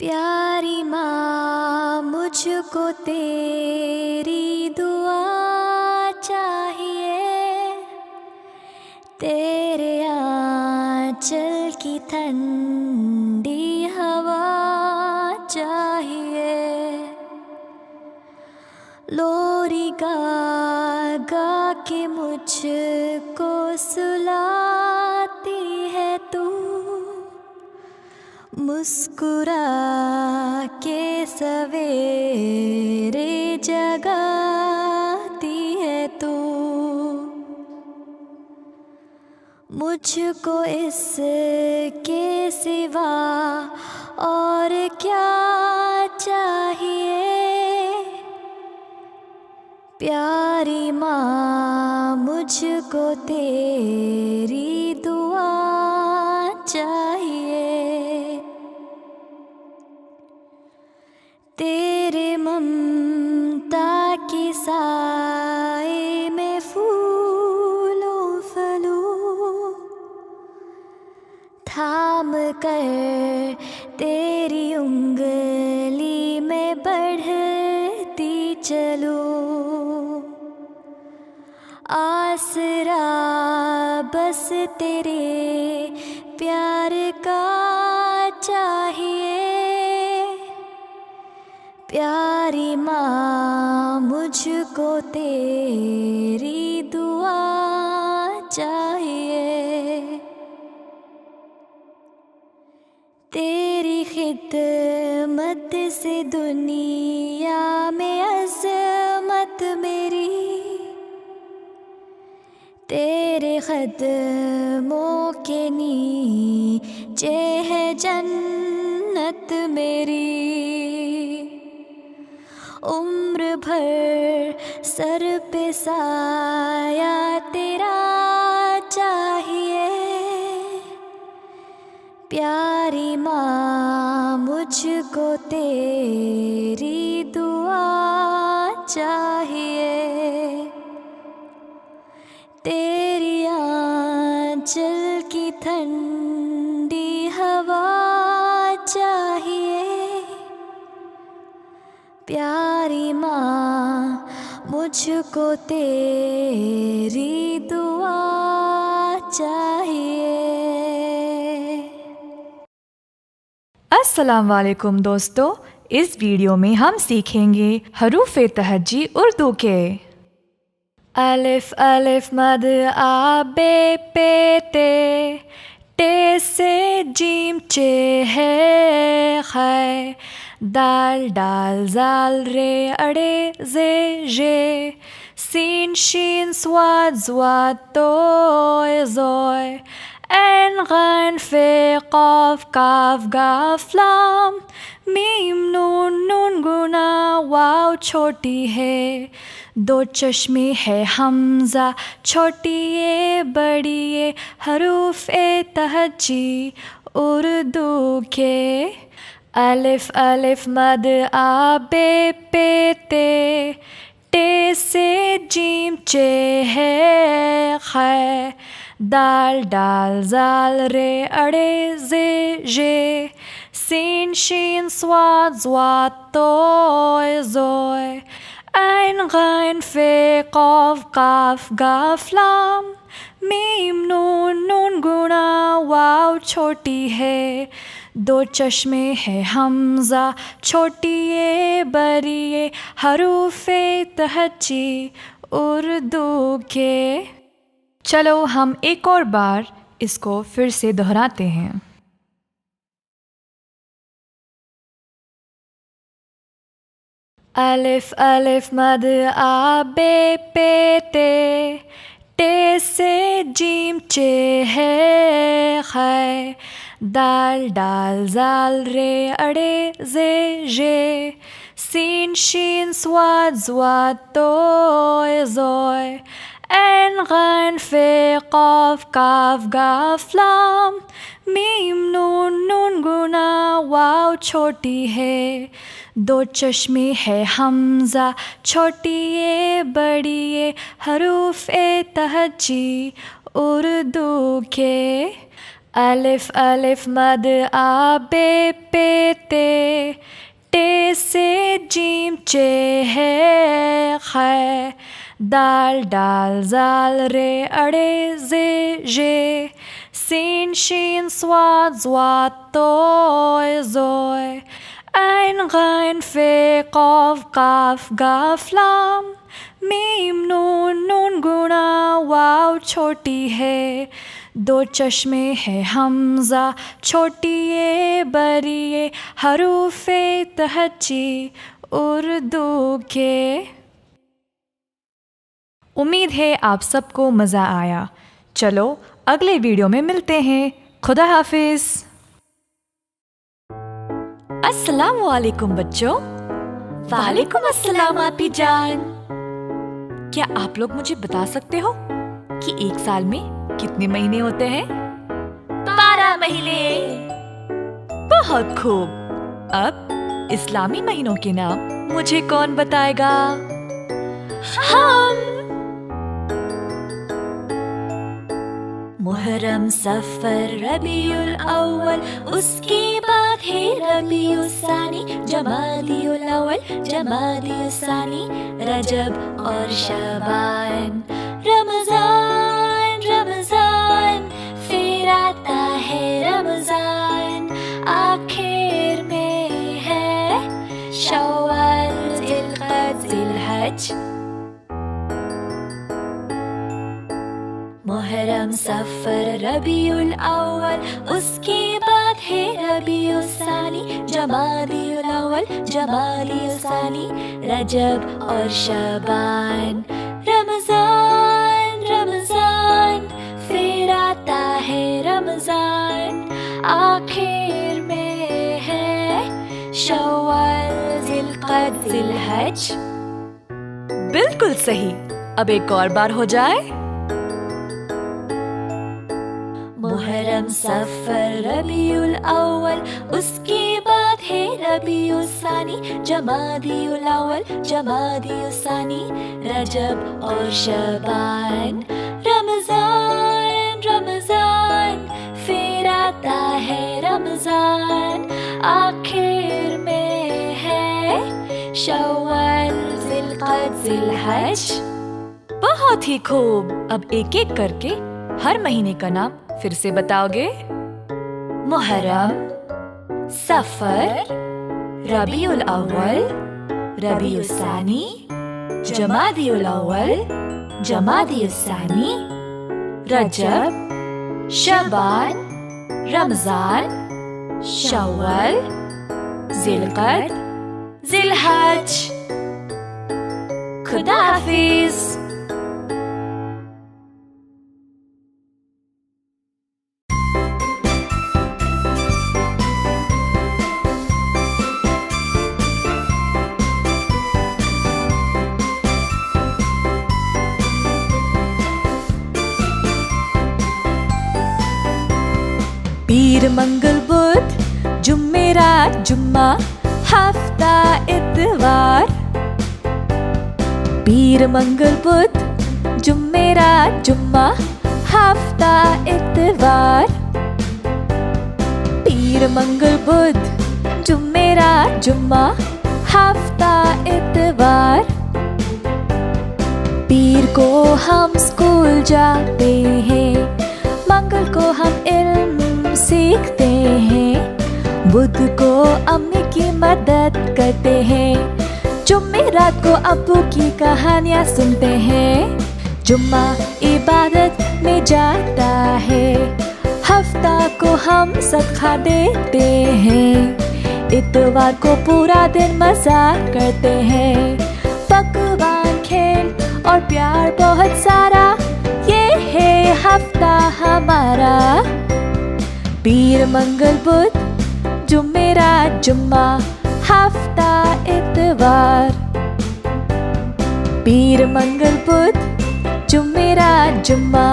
प्यारी माँ मुझको तेरी दुआ चाहिए तेरे आंचल की ठंडी हवा चाहिए लोरी गा गा के मुझको सुलाती है तू मुस्कुरा के सवेरे जगाती है तू मुझको इसके सिवा और क्या चाहिए प्यारी माँ मुझको तेरी दुआ चाहिए तेरे ममता की साए में फूलों फलूं थाम कर तेरी उंगली में बढ़ती चलूं आसरा बस तेरे प्यार का चाहिए प्यारी माँ मुझको तेरी दुआ चाहिए तेरी खिदमत से दुनिया में अज़मत मेरी तेरे कदमों के नीचे है जन्नत मेरी उम्र भर सर पे साया तेरा चाहिए प्यारी माँ मुझको तेरी दुआ चाहिए तेरी आंचल की ठंडी हवा चाहिए प्यारी माँ मुझको तेरी दुआ चाहिए। अस्सलाम वालेकुम दोस्तों, इस वीडियो में हम सीखेंगे हरूफ तहज्जी उर्दू के। अलिफ अलिफ मद आ बे पे ते टे से जीम चे है खै दाल डाल जाल रे अड़े जे जे सीन शीन स्वाद ज़्वाद तोय ज़ोय ऐन गैन फे क़ाफ काफ गाफ लाम मीम नून नून गुना वाव छोटी है दो चश्मे है हमज़ा छोटी ये बड़ी ये हरूफ तहज्जी उर्दू के। अलिफ अलिफ मद आ बे पे ते टे से जीम चे है खै दाल डाल जाल रे अड़े जे जे सीन शीन स्वाद ज़्वाद तोय ज़ोय ऐन गैन फे क़ाफ काफ गाफ लाम मीम नून नून गुना वाव छोटी है दो चश्मे है हमज़ा छोटी ये बड़ी ये हरूफ तहज्जी उर्दू के। चलो हम एक और बार इसको फिर से दोहराते हैं। अलिफ अलिफ मद आ बे पे ते टे से जीम चे है खै, दाल डाल जाल रे अड़े जे जे, सीन शीन स्वाद स्वाद तोय जोय, en ghain fe qaf kaf gaf lam, मीम नून नून गुना वाव छोटी है, दो चश्मे है हमजा छोटी ये बड़ी ये, हरूफ ए तहजी उर्दू के, अलिफ अलिफ मद आ बे पे ते, टे से जीम चे है खै, दाल डाल जाल रे अड़े जे जे, सीन शीन स्वाद स्वाद तोय जोय, ein ghain fe qaf kaf gaf lam, मीम नून नून गुना वाव छोटी है, दो चश्मे है हमजा छोटी ये बड़ी ये, हरूफ ए तहजी उर्दू के। उम्मीद है आप सबको मज़ा आया। चलो अगले वीडियो में मिलते हैं। खुदा हाफिज। अस्सलामु अलैकुम बच्चों। वालेकुम अस्सलाम आपी जान। क्या आप लोग मुझे बता सकते हो कि एक साल में कितने महीने होते हैं? 12 महीने। बहुत खूब। अब इस्लामी महीनों के नाम मुझे कौन बताएगा? हम। मुहर्रम, सफर, रबीउल अव्वल, उसके बाद है रबीउल सानी, जमादियुल अव्वल, जमादियुल सानी, रजब और शबान, रमजान, रमजान, फिर आता है रमजान, आखिर में है शव्वाल, जिलकद, जिलहज। मुहर्रम, सफर, रबीउल अव्वल, उसके बाद है रबीउल सानी, जमादियुल अव्वल, जमादियुल सानी, रजब और शबान, रमजान, रमजान, फिर आता है रमजान, आखिर में है शव्वाल, जिलकद, जिलहज। बिल्कुल सही। अब एक और बार हो जाए। मुहर्रम, सफर, रबीउल अव्वल, उसके बाद है रबीउल सानी, जमादियुल अव्वल, जमादियुल सानी, रजब और शबान, रमजान, रमजान, फिर आता है रमजान, आखिर में है शव्वाल, जिलकद, जिलहज। बहुत ही खूब। अब एक एक करके हर महीने का नाम फिर से बताओगे? मुहर्रम, सफर, रबीउल अव्वल, रबीउल सानी, जमादियुल अव्वल, जमादियुल सानी, रजब, शबान, रमजान, शव्वाल, जिलकद, जिलहज। खुदा हाफिज। पीर, मंगल, बुध, जुमेरात, जुम्मा, हफ्ता, इतवार। पीर, मंगल, बुध, जुमेरात, जुम्मा, हफ्ता, इतवार। पीर, मंगल, बुध, जुमेरात, जुम्मा, हफ्ता, इतवार। पीर को हम स्कूल जाते हैं, मंगल को हम इल्म सीखते हैं, बुध को अम्मी की मदद करते हैं, जुमेरात को अब्बू की कहानियाँ सुनते हैं, जुम्मा इबादत में जाता है, हफ्ता को हम सदका देते हैं, इतवार को पूरा दिन मजा करते हैं, पकवान, खेल और प्यार बहुत सारा, ये हफ्ता हमारा। पीर मंगल बुध जुमेरात जुम्मा हफ्ता इतवार। पीर मंगल बुध जुमेरात जुम्मा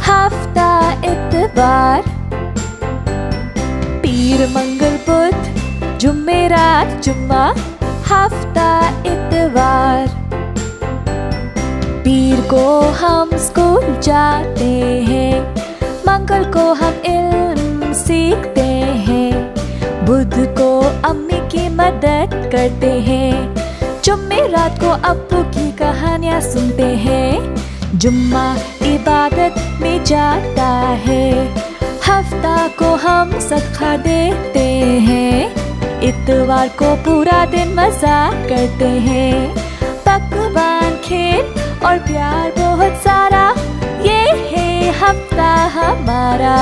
हफ्ता इतवार। पीर मंगल बुध जुमेरात जुम्मा हफ्ता इतवार। पीर को हम स्कूल जाते हैं, मंगल को हम इल्म सीखते हैं, बुध को अम्मी की मदद करते हैं, जुमेरात को अब्बू की कहानियाँ सुनते हैं, जुम्मा इबादत में जाता है, हफ्ता को हम सदका देते हैं, इतवार को पूरा दिन मजा करते हैं, पकवान खेल और प्यार बहुत सारा, ये है हफ्ता हमारा।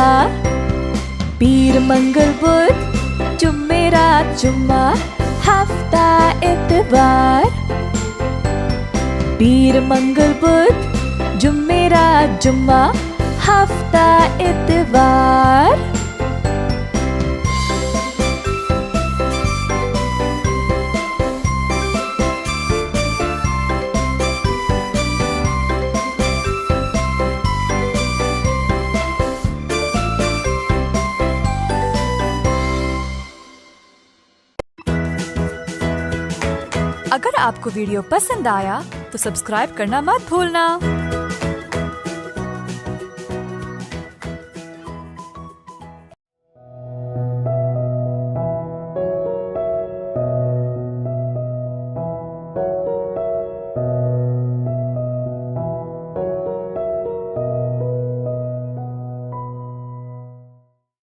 पीर मंगल बुध जुमेरात जुम्मा हफ्ता इतवार। पीर मंगल बुध जुमेरात जुम्मा हफ्ता इतवार। अगर आपको वीडियो पसंद आया तो सब्सक्राइब करना मत भूलना।